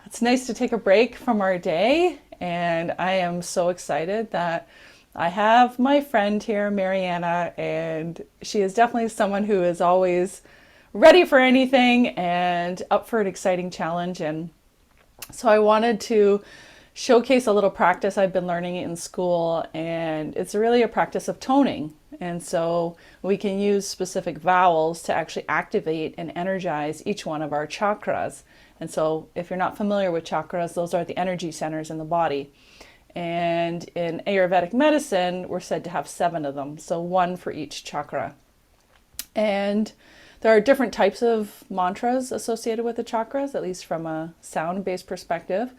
It's nice to take a break from our day, and I am so excited that I have my friend here, Marianna, and she is definitely someone who is always ready for anything and up for an exciting challenge. And so I wanted to showcase a little practice I've been learning in school, and it's really a practice of toning. And so we can use specific vowels to actually activate and energize each one of our chakras. And so if you're not familiar with chakras, those are the energy centers in the body. And in Ayurvedic medicine, we're said to have 7 of them, so one for each chakra. And there are different types of mantras associated with the chakras, at least from a sound-based perspective.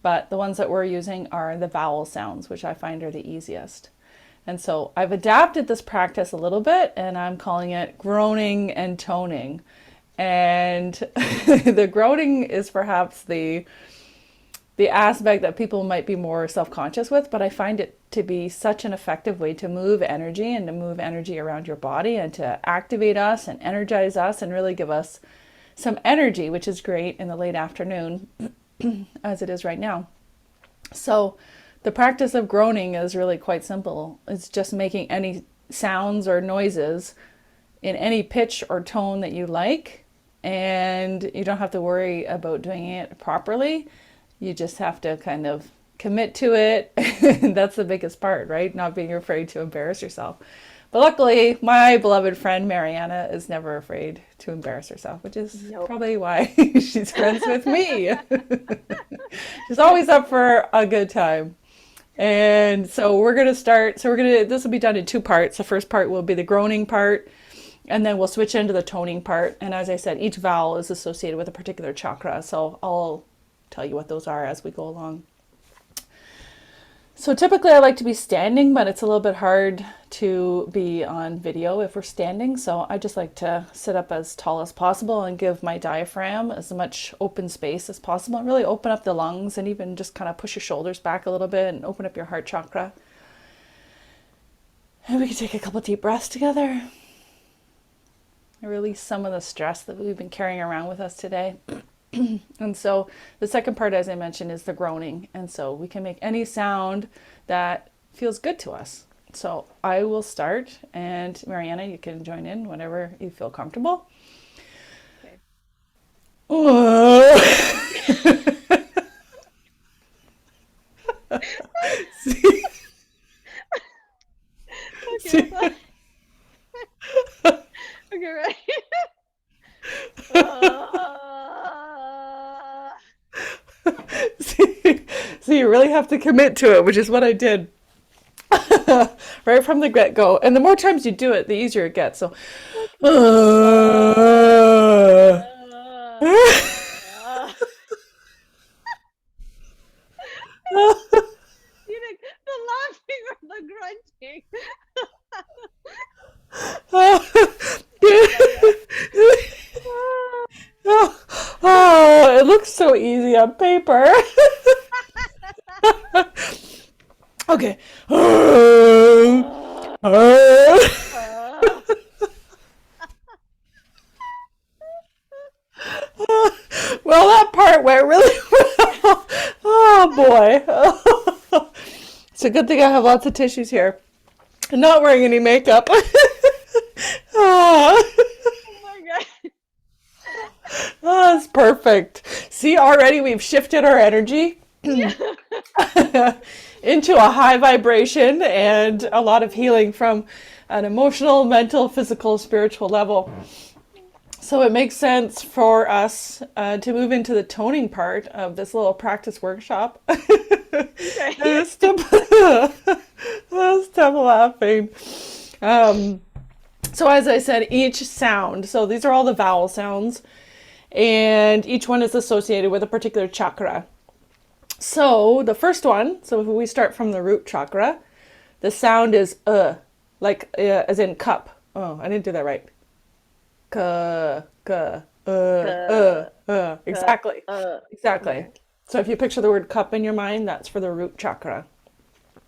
But the ones that we're using are the vowel sounds, which I find are the easiest. And so I've adapted this practice a little bit, and I'm calling it groaning and toning. And the groaning is perhaps the aspect that people might be more self-conscious with, but I find it to be such an effective way to move energy and to move energy around your body and to activate us and energize us and really give us some energy, which is great in the late afternoon as it is right now. So the practice of groaning is really quite simple. It's just making any sounds or noises in any pitch or tone that you like, and you don't have to worry about doing it properly. You just have to kind of commit to it. That's the biggest part, right? Not being afraid to embarrass yourself. But luckily, my beloved friend Marianna is never afraid to embarrass herself, which is Nope. probably why she's friends with me. She's always up for a good time. And so we're going to start. This will be done in 2 parts. The first part will be the groaning part, and then we'll switch into the toning part. And as I said, each vowel is associated with a particular chakra. So I'll tell you what those are as we go along. So typically I like to be standing, but it's a little bit hard to be on video if we're standing. So I just like to sit up as tall as possible and give my diaphragm as much open space as possible and really open up the lungs, and even just kind of push your shoulders back a little bit and open up your heart chakra. And we can take a couple deep breaths together and release some of the stress that we've been carrying around with us today. And so the second part, as I mentioned, is the groaning. And so we can make any sound that feels good to us. So I will start, and Marianna, you can join in whenever you feel comfortable. Okay. See, Okay, see, okay, right. Uh, see, you really have to commit to it, which is what I did right from the get-go. And the more times you do it, the easier it gets. So, uh, you know, the laughing or the grunting. Oh, it looks so easy on paper. Okay. Uh, uh, Well, that part went really well. Oh boy. It's a good thing I have lots of tissues here. I'm not wearing any makeup. Oh, oh my god. oh, that's perfect. See, already we've shifted our energy Yeah. into a high vibration and a lot of healing from an emotional, mental, physical, spiritual level. So it makes sense for us to move into the toning part of this little practice workshop. Okay. Stop, stop laughing. Um, so as I said, each sound, so these are all the vowel sounds, and each one is associated with a particular chakra. So the first one, so if we start from the root chakra, the sound is like as in cup. Oh, I didn't do that right. Ka, ka, Uh, Exactly. Exactly. okay. So if you picture the word cup in your mind, that's for the root chakra.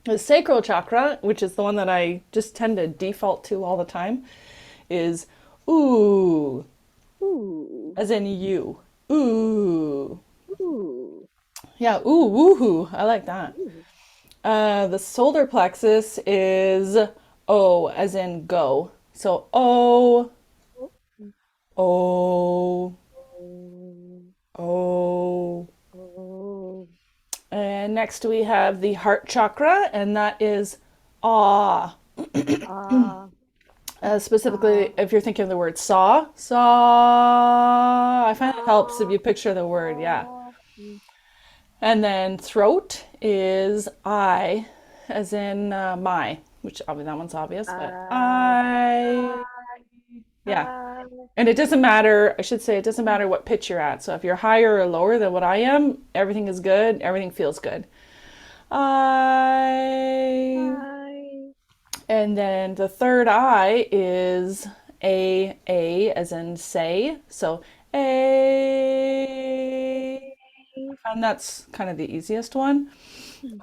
The sacral chakra, which is the one that I just tend to default to all the time, is ooh, Ooh. as in you. ooh. Ooh. Yeah, ooh, woohoo. I like that. Ooh. The solar plexus is O, as in go. So O, Oh. O, Oh. O. Oh. And next we have the heart chakra, and that is ah. Ah. Specifically, Ah. if you're thinking of the word saw, saw. I find it helps if Ah. you picture the word, yeah. Ah. And then throat is I, as in my, which obviously that one's obvious, but I. I, I. yeah. I. And it doesn't matter, I should say, it doesn't matter what pitch you're at. So if you're higher or lower than what I am, everything is good, everything feels good. I, I. and then the third I is A, as in say. So A, and that's kind of the easiest one.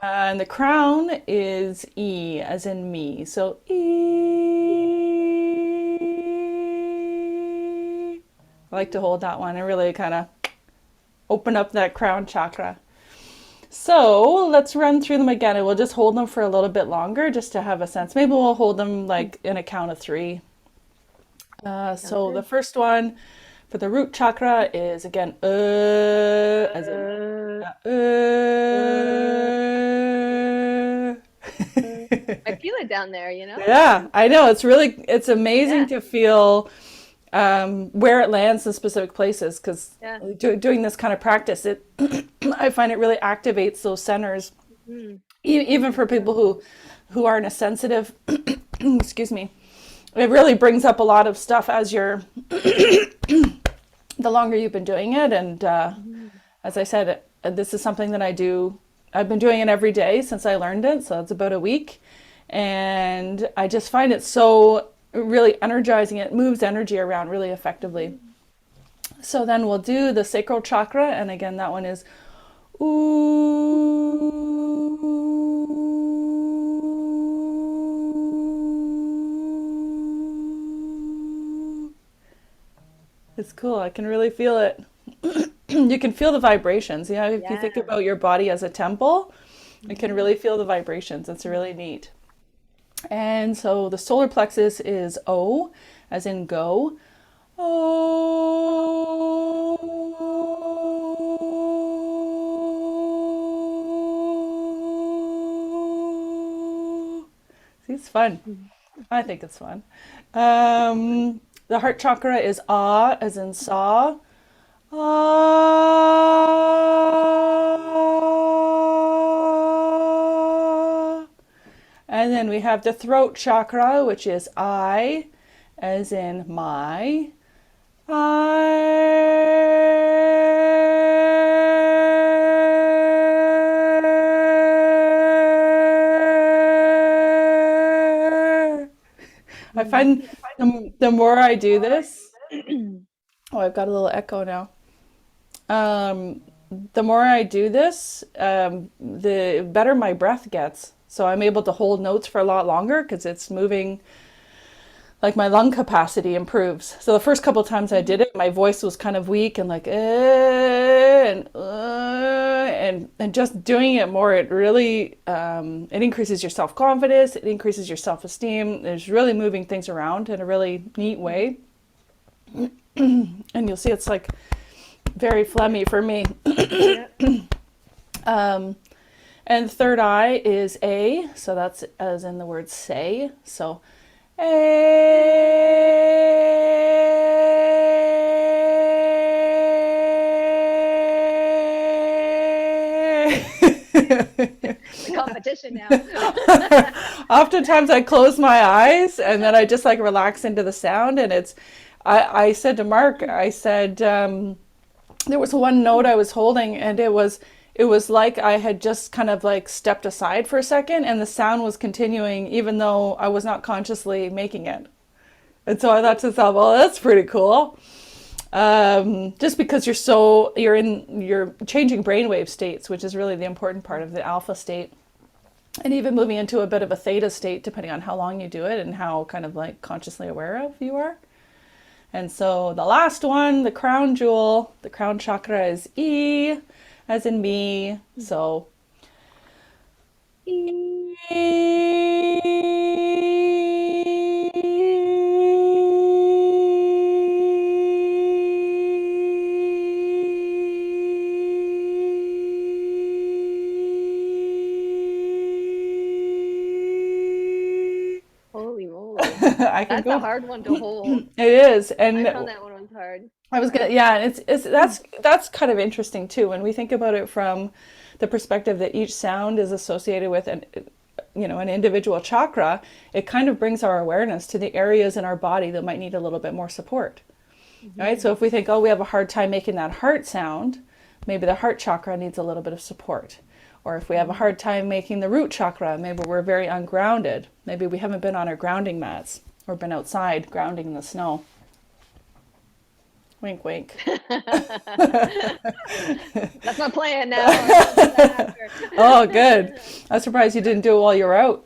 And the crown is E, as in me. So E. I like to hold that one and really kind of open up that crown chakra. So let's run through them again, and we'll just hold them for a little bit longer just to have a sense. Maybe we'll hold them like in a count of three. Sounds So the good. first one for the root chakra is again, as in Uh, uh. I feel it down there, you know? Yeah, I know. It's amazing Yeah. to feel where it lands in specific places because Yeah. doing this kind of practice, I find it really activates those centers, Mm. even for Yeah. people who aren't as sensitive. Excuse me. It really brings up a lot of stuff as you're the longer you've been doing it, and Mhm. as I said, this is something that I do. I've been doing it every day since I learned it, so it's about a week. And I just find it so really energizing. It moves energy around really effectively. So then we'll do the sacral chakra, and again, that one is ooh. It's cool. I can really feel it. You can feel the vibrations. You know, if you think Yeah. about your body as a temple, you can Mhm. really feel the vibrations. It's really neat. And so the solar plexus is O, as in go. Oh. See, it's fun. Mhm. I think it's fun. The heart chakra is Ah, as in saw. Ah. And then we have the throat chakra, which is I, as in my. I find the more I do this, oh, I've got a little echo now. Um, the more I do this, the better my breath gets. So I'm able to hold notes for a lot longer because it's moving, like my lung capacity improves. So the first couple of times I did it, my voice was kind of weak and like and just doing it more, it really it increases your self confidence, it increases your self esteem. It's really moving things around in a really neat way, and you'll see it's like very phlegmy for me. Yeah. Um, and third eye is A, so that's as in the word say. So It's a competition now. Oftentimes I close my eyes and then I just like relax into the sound. And I said to Mark, I said, there was one note I was holding and it was like I had just kind of like stepped aside for a second and the sound was continuing even though I was not consciously making it. And so I thought to myself, well, that's pretty cool. Just because you're changing brainwave states, which is really the important part of the alpha state, and even moving into a bit of a theta state, depending on how long you do it and how kind of like consciously aware of you are. And so the last one, the crown jewel, the crown chakra is E, as in me. So Holy moly. I can That's a go. hard one to hold. It is, I and found that one was hard. I was gonna, yeah, and it's that's kind of interesting too when we think about it from the perspective that each sound is associated with an individual chakra. It kind of brings our awareness to the areas in our body that might need a little bit more support, right? So if we think, oh, we have a hard time making that heart sound, maybe the heart chakra needs a little bit of support. Or if we have a hard time making the root chakra, maybe we're very ungrounded. Maybe we haven't been on our grounding mats or been outside grounding in the snow. Wink, wink. That's my plan now. I'll do that after. Oh, good. I'm surprised you didn't do it while you were out.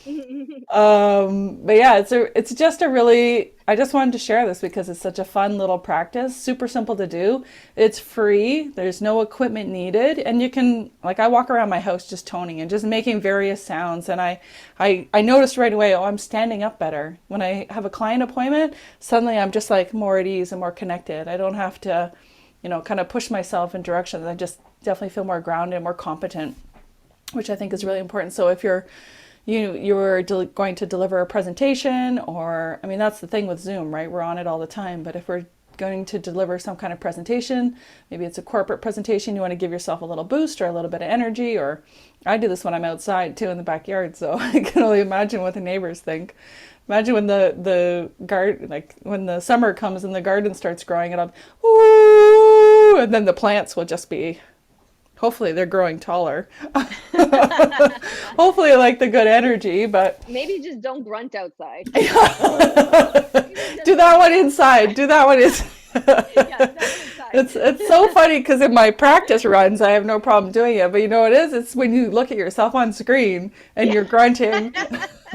But yeah, it's just a really, I just wanted to share this because it's such a fun little practice, super simple to do. It's free. There's no equipment needed. And you can, like, I walk around my house just toning and just making various sounds. And I noticed right away, oh, I'm standing up better. When I have a client appointment, suddenly I'm just like more at ease and more connected. I don't have to, kind of push myself in directions. I just definitely feel more grounded, more competent, which I think is really important. So if you're going to deliver a presentation, or, I mean, that's the thing with Zoom, right? We're on it all the time. But if we're going to deliver some kind of presentation, maybe it's a corporate presentation, you want to give yourself a little boost or a little bit of energy, or I do this when I'm outside too in the backyard. So I can only imagine what the neighbors think. Imagine when the garden, like when the summer comes and the garden starts growing, and I'm, ooh, and then the plants will just be, hopefully they're growing taller. Hopefully I like the good energy, but Maybe just don't grunt outside. do that one inside. Do that one is. Yeah, that one inside. It's so funny because in my practice runs I have no problem doing it, but you know what it is? It's when you look at yourself on screen and you're grunting,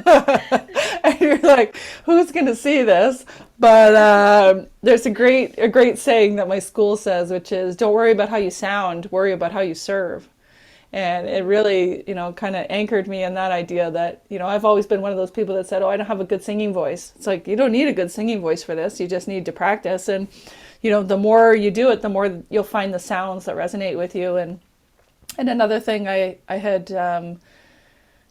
and you're like, who's gonna see this? But there's a great saying that my school says, which is, don't worry about how you sound, worry about how you serve. And it really, kind of anchored me in that idea that, I've always been one of those people that said, oh, I don't have a good singing voice. It's like, you don't need a good singing voice for this. You just need to practice. And, the more you do it, the more you'll find the sounds that resonate with you. And another thing I had,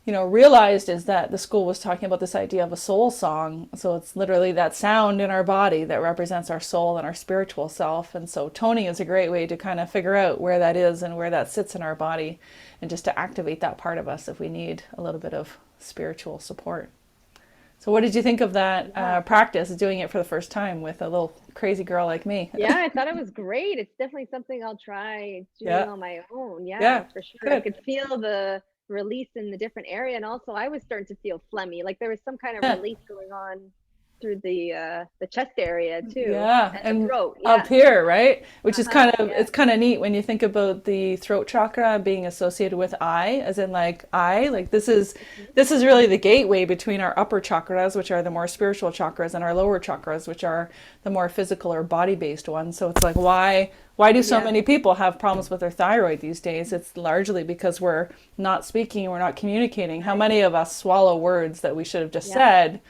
realized is that the school was talking about this idea of a soul song. So it's literally that sound in our body that represents our soul and our spiritual self. And so toning is a great way to kind of figure out where that is and where that sits in our body, and just to activate that part of us if we need a little bit of spiritual support. So what did you think of that practice, doing it for the first time with a little crazy girl like me? Yeah, I thought it was great. It's definitely something I'll try doing on my own. Yeah, for sure. Good. I could feel the release in the different area, and also I was starting to feel phlegmy, like there was some kind of release going on through the chest area too. Yeah, and the throat. up here, right? Which is it's yeah. kind of neat when you think about the throat chakra being associated with I, as in like this is really the gateway between our upper chakras, which are the more spiritual chakras, and our lower chakras, which are the more physical or body-based ones. So it's like, why do so many people have problems with their thyroid these days? It's largely because we're not speaking, we're not communicating. How many of us swallow words that we should have just said?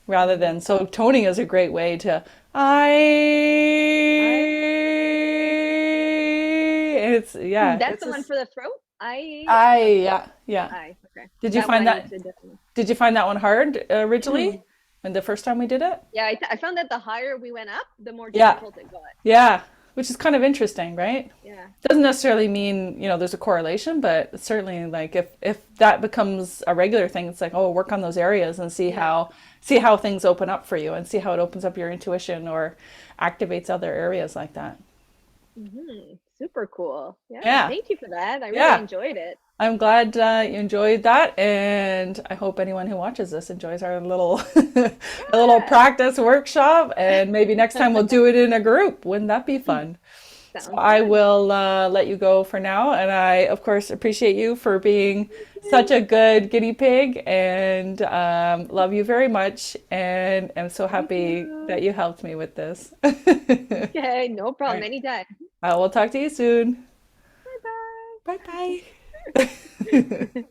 Rather than, so toning is a great way to, it's, yeah. That's the one for the throat? Yeah. Okay. Did you find that one hard originally? When the first time we did it? Yeah, I found that the higher we went up, the more difficult it got. Yeah. Which is kind of interesting, right? Yeah. Doesn't necessarily mean, there's a correlation, but certainly like if that becomes a regular thing, it's like, oh, work on those areas and see how things open up for you, and see how it opens up your intuition or activates other areas like that. Super cool. Yeah. Thank you for that. I really enjoyed it. I'm glad you enjoyed that, and I hope anyone who watches this enjoys our little a little practice workshop, and maybe next time we'll do it in a group. Wouldn't that be fun? So Sounds I good. will let you go for now. And I, of course, appreciate you for being such a good guinea pig and love you very much. And I'm so Thank happy you. that you helped me with this. Okay, no All problem. right. Anytime. I will talk to you soon. Bye Bye bye. bye.